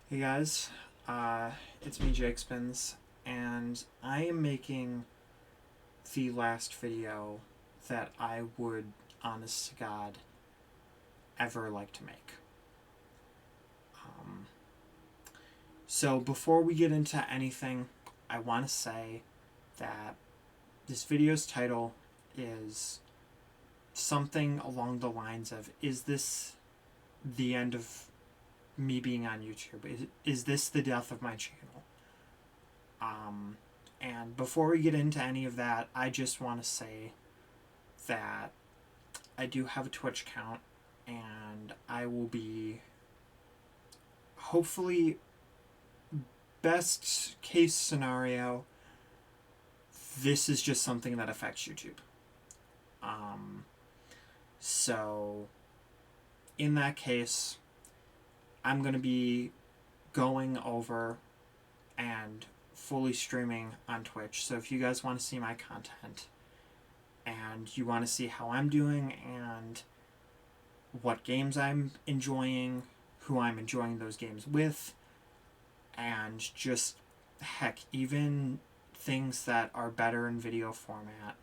Hey guys, it's me, Jake Spins, and I am making the last video that I would, honest to God, ever like to make. Um, so before we get into anything, I want to say that this video's title is something along the lines of, is this the end of me being on YouTube? Is this the death of my channel? Um, and before we get into any of that, I just want to say that I do have a Twitch account, and I will be hopefully, best case scenario, this is just something that affects YouTube. Um, so, in that case, I'm going to be going over and fully streaming on Twitch. So if you guys want to see my content and you want to see how I'm doing and what games I'm enjoying, who I'm enjoying those games with, and just heck, even things that are better in video format,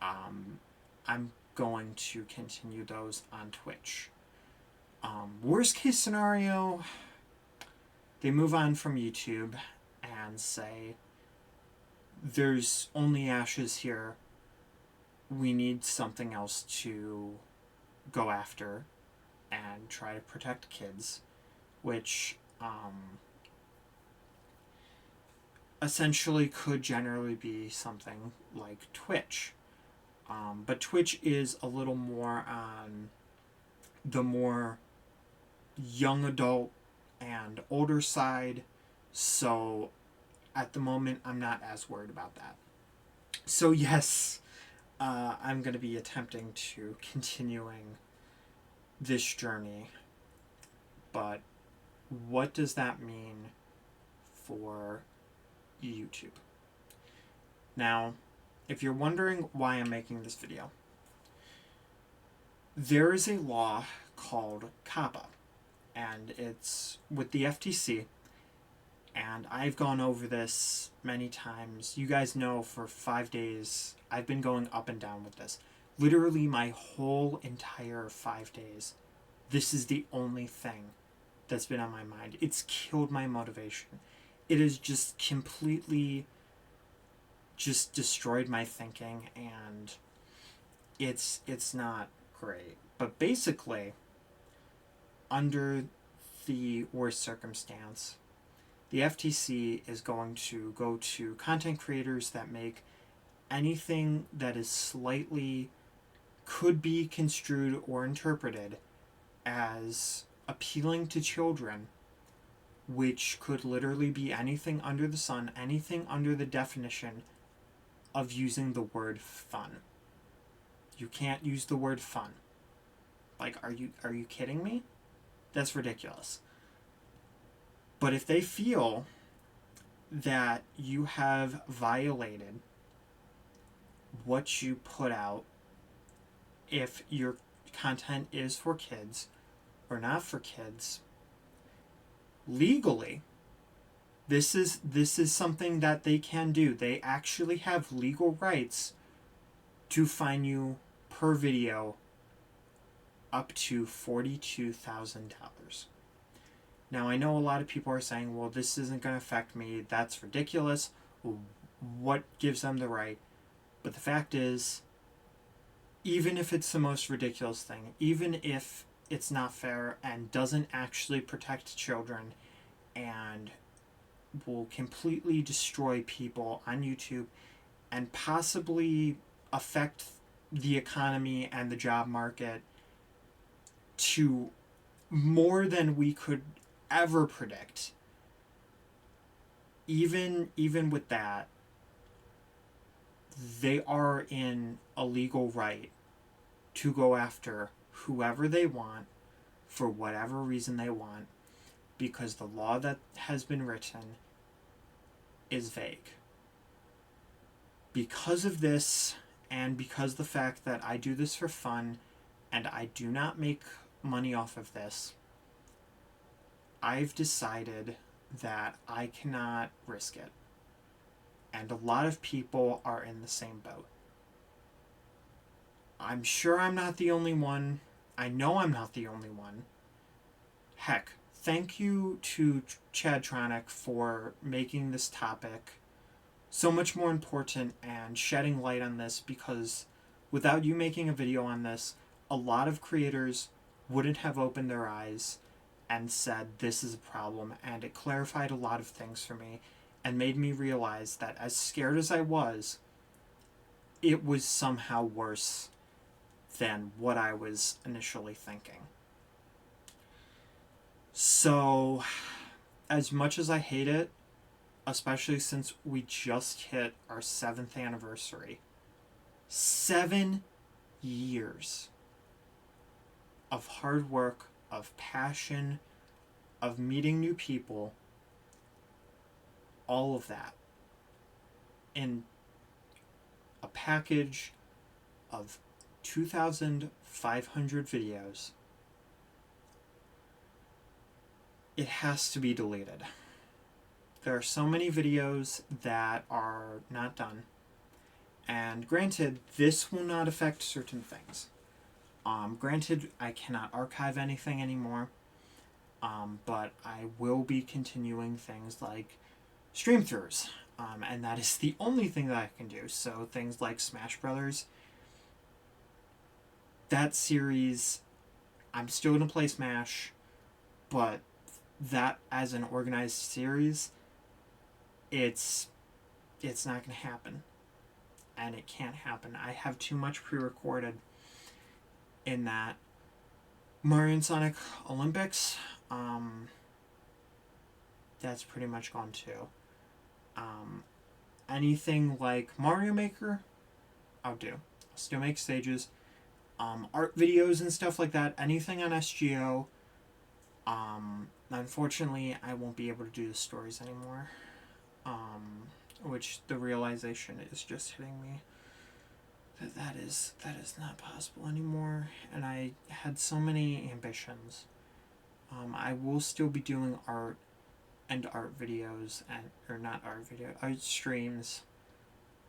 I'm going to continue those on Twitch. Worst case scenario, they move on from YouTube and say, there's only ashes here. We need something else to go after and try to protect kids, which essentially could generally be something like Twitch. But Twitch is a little more on the more young adult and older side, so at the moment I'm not as worried about that. So yes, I'm going to be attempting to continuing this journey, but what does that mean for YouTube? Now, if you're wondering why I'm making this video, there is a law called Kaaba, and it's with the FTC, and I've gone over this many times. You guys know for 5 days I've been going up and down with this. Literally my whole entire 5 days. This is the only thing that's been on my mind. It's killed my motivation. It has just completely just destroyed my thinking, and it's not great. But basically, under the worst circumstance, the FTC is going to go to content creators that make anything that is slightly could be construed or interpreted as appealing to children, which could literally be anything under the sun, anything under the definition of using the word fun. You can't use the word fun. Like, are you kidding me? That's ridiculous. But if they feel that you have violated what you put out, if your content is for kids or not for kids, legally, this is something that they can do. They actually have legal rights to fine you per video up to $42,000. Now, I know a lot of people are saying, well, this isn't going to affect me. That's ridiculous. What gives them the right? But the fact is, even if it's the most ridiculous thing, even if it's not fair and doesn't actually protect children and will completely destroy people on YouTube and possibly affect the economy and the job market to more than we could ever predict, even with that, they are in a legal right to go after whoever they want for whatever reason they want, because the law that has been written is vague. Because of this, and because the fact that I do this for fun and I do not make money off of this, I've decided that I cannot risk it. And a lot of people are in the same boat. I'm sure I'm not the only one. I know I'm not the only one. Heck, thank you to Chattronic for making this topic so much more important and shedding light on this, because without you making a video on this, a lot of creators wouldn't have opened their eyes and said this is a problem, and it clarified a lot of things for me and made me realize that as scared as I was, it was somehow worse than what I was initially thinking. So, as much as I hate it, especially since we just hit our 7th anniversary, 7 years of hard work, of passion, of meeting new people, all of that in a package of 2,500 videos, it has to be deleted. There are so many videos that are not done, and granted, this will not affect certain things. Granted, I cannot archive anything anymore, but I will be continuing things like stream throughs, and that is the only thing that I can do. So things like Smash Brothers, that series, I'm still going to play Smash, but that as an organized series, it's not going to happen. And it can't happen. I have too much pre-recorded in that. Mario and Sonic Olympics, that's pretty much gone too. Anything like Mario Maker, I'll do. I'll still make stages. Art videos and stuff like that, anything on SGO. Unfortunately, I won't be able to do the stories anymore. Which the realization is just hitting me. That is not possible anymore. And I had so many ambitions. I will still be doing art and art videos, art streams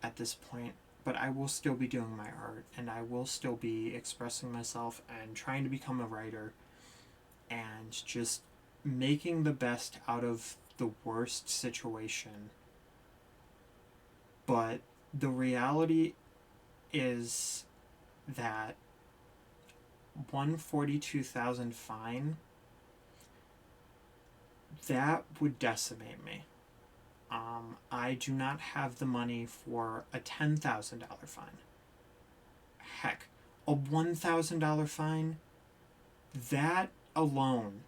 at this point, but I will still be doing my art, and I will still be expressing myself and trying to become a writer and just making the best out of the worst situation. But the reality is that 142,000 fine, that would decimate me. I do not have the money for a $10,000 fine. Heck, a $1,000 fine, that alone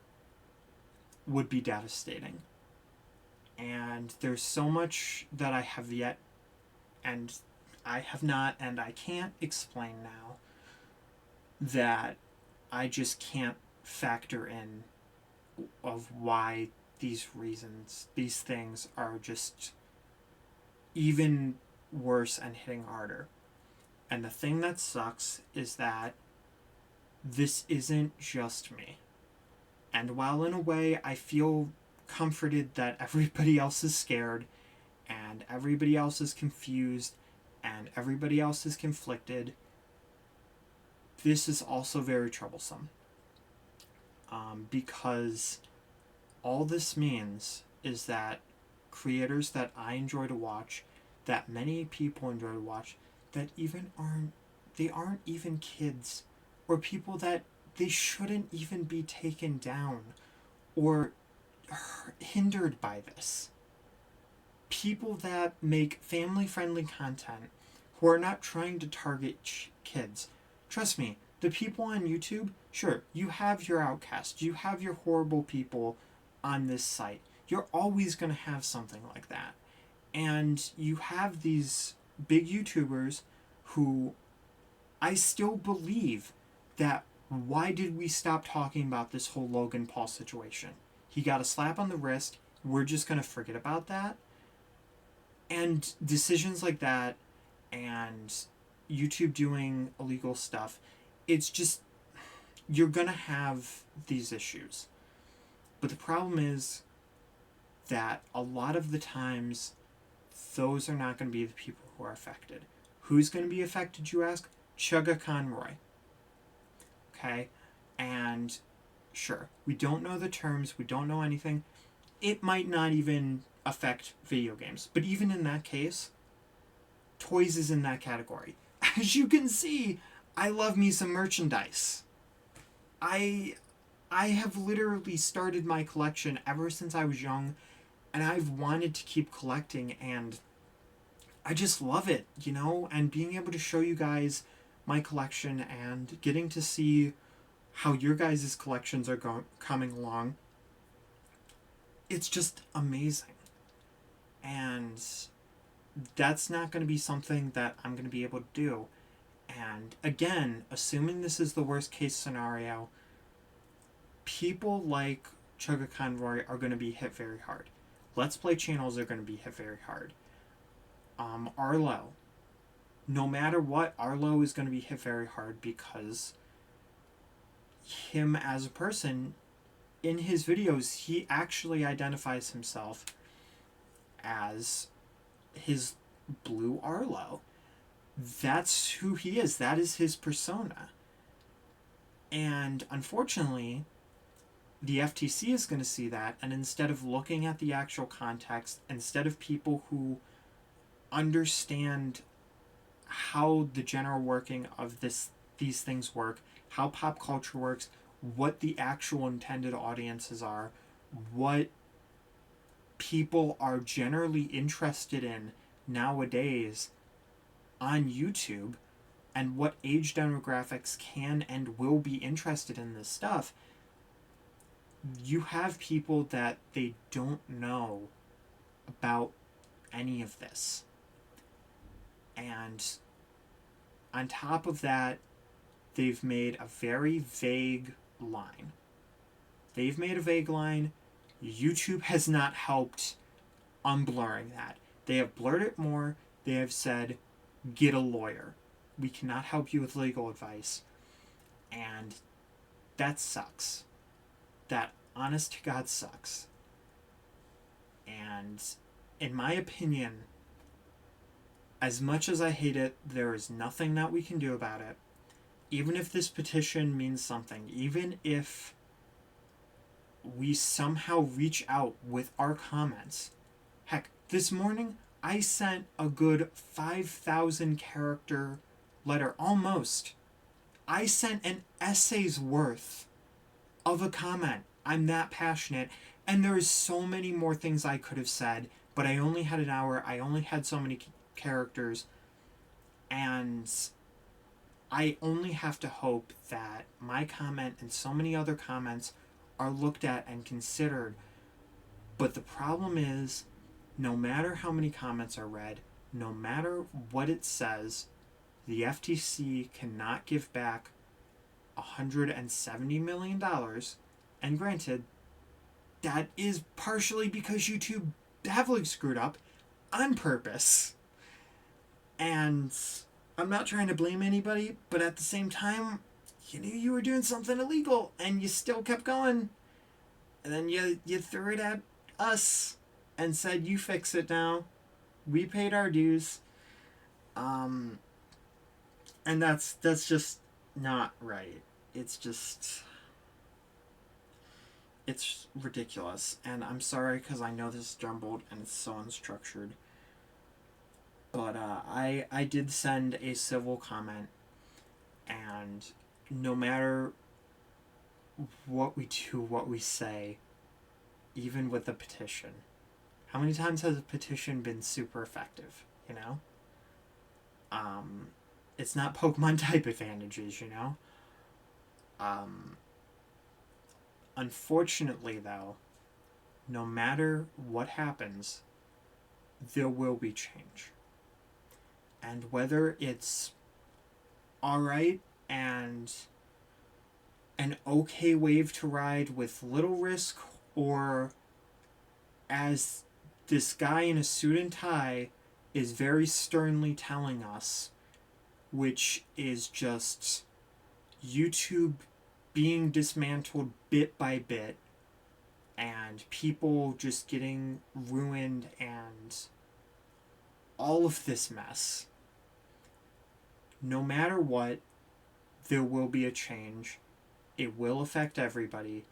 would be devastating. And there's so much that I have yet, and I have not, and I can't explain now, that I just can't factor in of why these reasons, these things are just even worse and hitting harder. And the thing that sucks is that this isn't just me. And while in a way I feel comforted that everybody else is scared and everybody else is confused and everybody else is conflicted, this is also very troublesome. Because all this means is that creators that I enjoy to watch, that many people enjoy to watch, that aren't even kids, or people that they shouldn't even be taken down or hindered by this. People that make family-friendly content who are not trying to target kids. Trust me, the people on YouTube, sure, you have your outcasts, you have your horrible people on this site. You're always going to have something like that. And you have these big YouTubers who I still believe that why did we stop talking about this whole Logan Paul situation? He got a slap on the wrist. We're just going to forget about that. And decisions like that and YouTube doing illegal stuff, it's just, you're going to have these issues. But the problem is that a lot of the times, those are not going to be the people who are affected. Who's going to be affected, you ask? Chugga Conroy. Okay? And sure, we don't know the terms, we don't know anything. It might not even affect video games. But even in that case, toys is in that category. As you can see, I love me some merchandise. I have literally started my collection ever since I was young, and I've wanted to keep collecting, and I just love it, you know? And being able to show you guys my collection and getting to see how your guys' collections are coming along, it's just amazing. And that's not going to be something that I'm going to be able to do. And again, assuming this is the worst case scenario, people like Chugga Conroy are going to be hit very hard. Let's Play channels are going to be hit very hard. Arlo. No matter what, Arlo is going to be hit very hard because him as a person, in his videos, he actually identifies himself as his blue Arlo. That's who he is. That is his persona. And unfortunately, the FTC is going to see that, and instead of looking at the actual context, instead of people who understand how the general working of these things work, how pop culture works, what the actual intended audiences are, what people are generally interested in nowadays on YouTube, and what age demographics can and will be interested in this stuff, you have people that they don't know about any of this. And on top of that, they've made a very vague line. They've made a vague line. YouTube has not helped unblurring that. They have blurred it more. They have said, get a lawyer. We cannot help you with legal advice. And that sucks. That, honest to God, sucks. And in my opinion, as much as I hate it, there is nothing that we can do about it. Even if this petition means something, even if we somehow reach out with our comments. Heck, this morning I sent a good 5,000 character letter, almost. I sent an essay's worth of a comment. I'm that passionate, and there is so many more things I could have said, but I only had an hour, I only had so many characters, and I only have to hope that my comment and so many other comments are looked at and considered. But the problem is, no matter how many comments are read, no matter what it says, the FTC cannot give back $170 million. And granted, that is partially because YouTube heavily screwed up on purpose. And I'm not trying to blame anybody, but at the same time, you knew you were doing something illegal and you still kept going. And then you threw it at us and said, you fix it now. We paid our dues. And that's just not right. It's ridiculous. And I'm sorry because I know this is jumbled and it's so unstructured. But I did send a civil comment, and no matter what we do, what we say, even with the petition, how many times has a petition been super effective, you know? It's not Pokemon type advantages, you know? Unfortunately, though, no matter what happens, there will be change. And whether it's alright and an okay wave to ride with little risk, or as this guy in a suit and tie is very sternly telling us, which is just YouTube being dismantled bit by bit, and people just getting ruined and all of this mess. No matter what, there will be a change. It will affect everybody,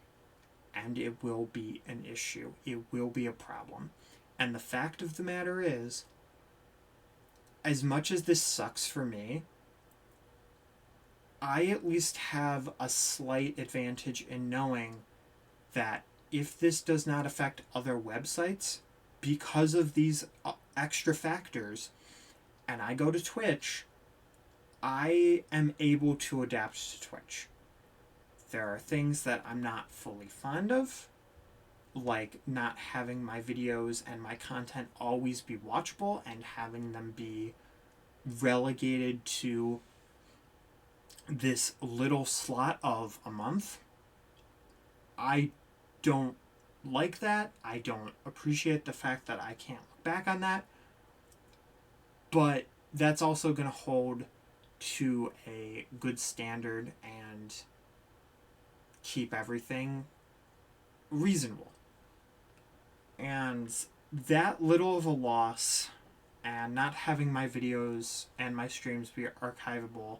and it will be an issue. It will be a problem. And the fact of the matter is, as much as this sucks for me, I at least have a slight advantage in knowing that if this does not affect other websites because of these extra factors, and I go to Twitch, I am able to adapt to Twitch. There are things that I'm not fully fond of, like not having my videos and my content always be watchable and having them be relegated to this little slot of a month. I don't like that. I don't appreciate the fact that I can't look back on that. But that's also going to hold to a good standard and keep everything reasonable. And that little of a loss and not having my videos and my streams be archivable,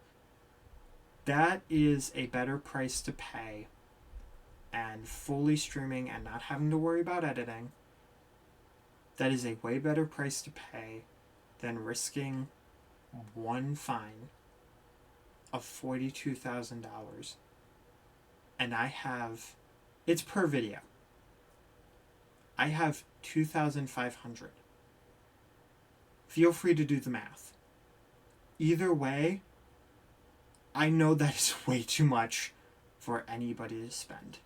that is a better price to pay. And fully streaming and not having to worry about editing, that is a way better price to pay than risking one fine of $42,000. And I have, it's per video. I have 2,500. Feel free to do the math. Either way, I know that is way too much for anybody to spend.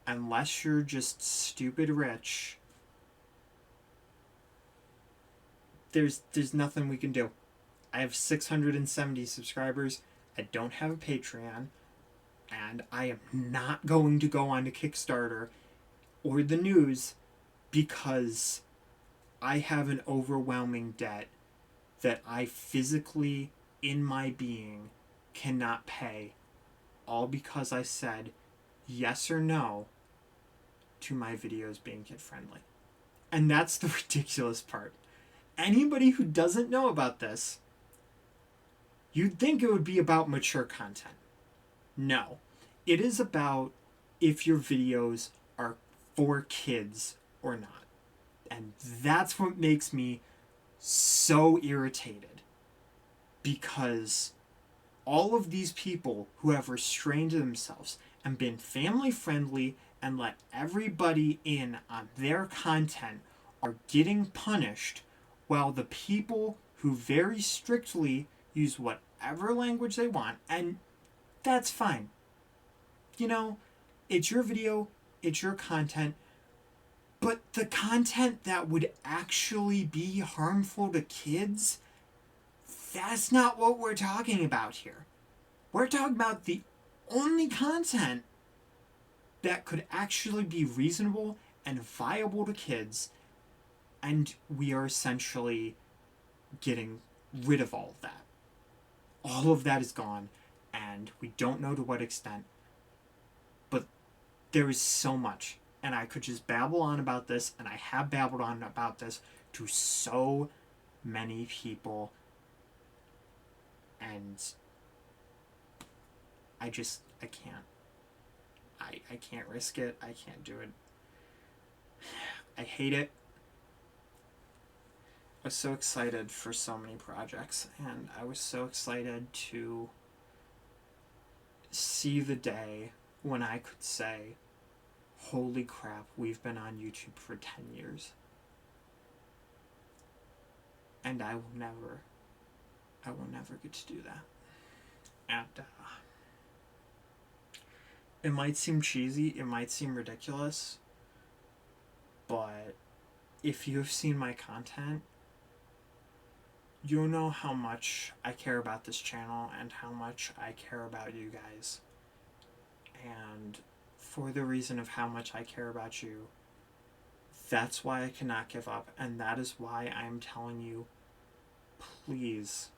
Unless you're just stupid rich, there's nothing we can do. I have 670 subscribers. I don't have a Patreon. And I am not going to go on to Kickstarter or the news because I have an overwhelming debt that I physically, in my being, cannot pay. All because I said yes or no to my videos being kid-friendly. And that's the ridiculous part. Anybody who doesn't know about this, you'd think it would be about mature content. No. It is about if your videos are for kids or not. And that's what makes me so irritated. Because all of these people who have restrained themselves and been family friendly and let everybody in on their content are getting punished, while the people who very strictly use whatever language they want, and that's fine. You know, it's your video, it's your content, but the content that would actually be harmful to kids, that's not what we're talking about here. We're talking about the only content that could actually be reasonable and viable to kids, and we are essentially getting rid of all of that. All of that is gone, and we don't know to what extent, but there is so much, and I could just babble on about this, and I have babbled on about this to so many people, and I can't. I can't risk it. I can't do it. I hate it. I was so excited for so many projects, and I was so excited to see the day when I could say, holy crap, we've been on YouTube for 10 years. And I will never get to do that. And it might seem cheesy, it might seem ridiculous, but if you have seen my content, you'll know how much I care about this channel and how much I care about you guys. And for the reason of how much I care about you, that's why I cannot give up, and that is why I'm telling you, please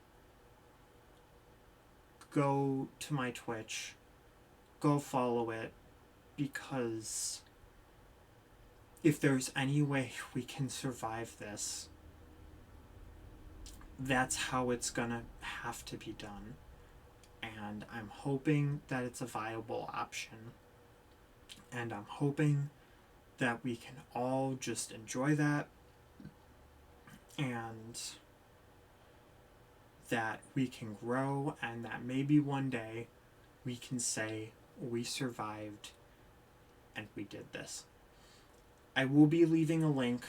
go to my Twitch, go follow it, because if there's any way we can survive this, that's how it's gonna have to be done. And I'm hoping that it's a viable option. And I'm hoping that we can all just enjoy that, and that we can grow, and that maybe one day we can say we survived and we did this. I will be leaving a link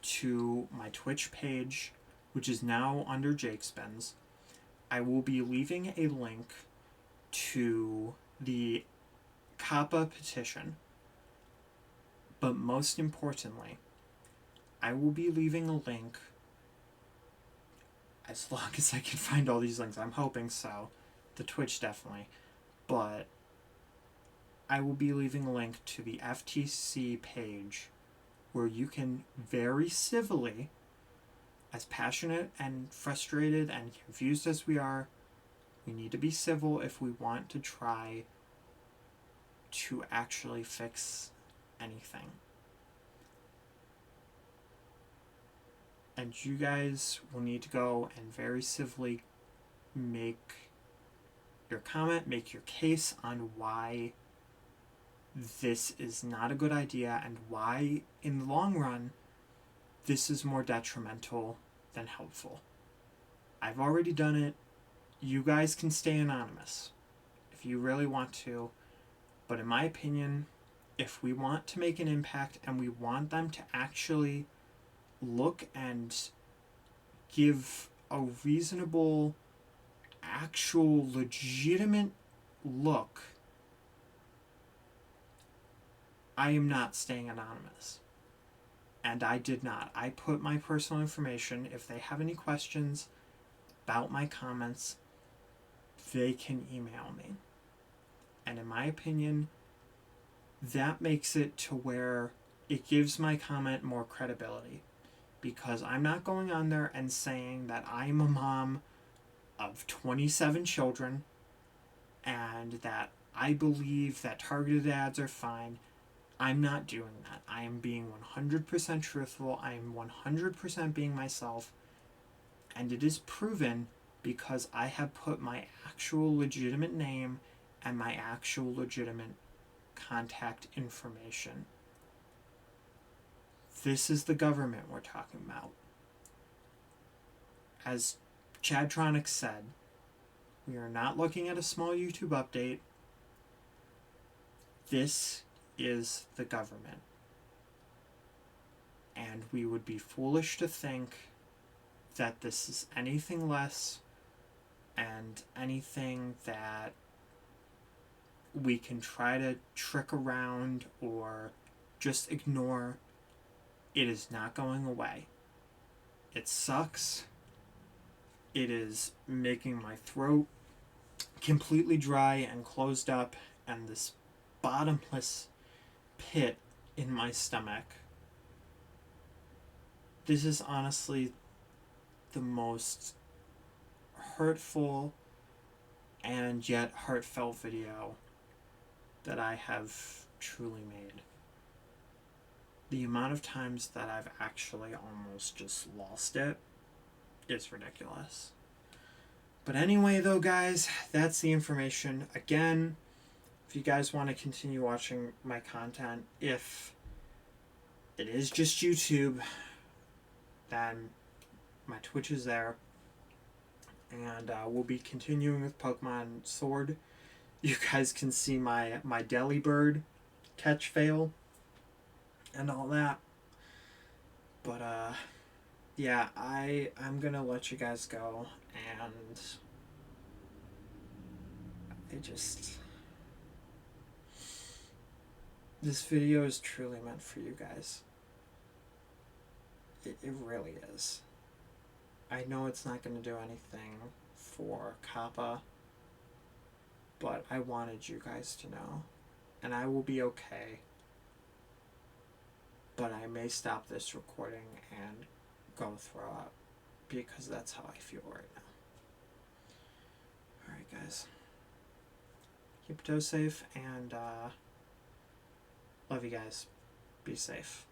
to my Twitch page, which is now under Jake Spins. I will be leaving a link to the Kaaba petition. But most importantly, I will be leaving a link, as long as I can find all these links. I'm hoping so. The Twitch definitely. But I will be leaving a link to the FTC page where you can very civilly, as passionate and frustrated and confused as we are, we need to be civil if we want to try to actually fix anything. And you guys will need to go and very civilly make your comment, make your case on why this is not a good idea, and why, in the long run, this is more detrimental than helpful. I've already done it. You guys can stay anonymous if you really want to. But in my opinion, if we want to make an impact and we want them to actually look and give a reasonable, actual, legitimate look, I am not staying anonymous. And I did not. I put my personal information. If they have any questions about my comments, they can email me. And in my opinion, that makes it to where it gives my comment more credibility. Because I'm not going on there and saying that I'm a mom of 27 children and that I believe that targeted ads are fine. I'm not doing that. I am being 100% truthful. I am 100% being myself. And it is proven because I have put my actual legitimate name and my actual legitimate contact information. This is the government we're talking about. As Chattronic said, we are not looking at a small YouTube update. This is the government. And we would be foolish to think that this is anything less and anything that we can try to trick around or just ignore. It is not going away. It sucks. It is making my throat completely dry and closed up, and this bottomless pit in my stomach. This is honestly the most hurtful and yet heartfelt video that I have truly made. The amount of times that I've actually almost just lost it is ridiculous. But anyway, though, guys, that's the information. Again, if you guys want to continue watching my content, if it is just YouTube, then my Twitch is there. And we'll be continuing with Pokemon Sword. You guys can see my Delibird catch fail and all that. But yeah, I'm gonna let you guys go, and this video is truly meant for you guys. It really is. I know it's not going to do anything for Kaaba, but I wanted you guys to know. And I will be okay. But I may stop this recording and go throw up, because that's how I feel right now. Alright, guys. Keep your toes safe, and love you guys. Be safe.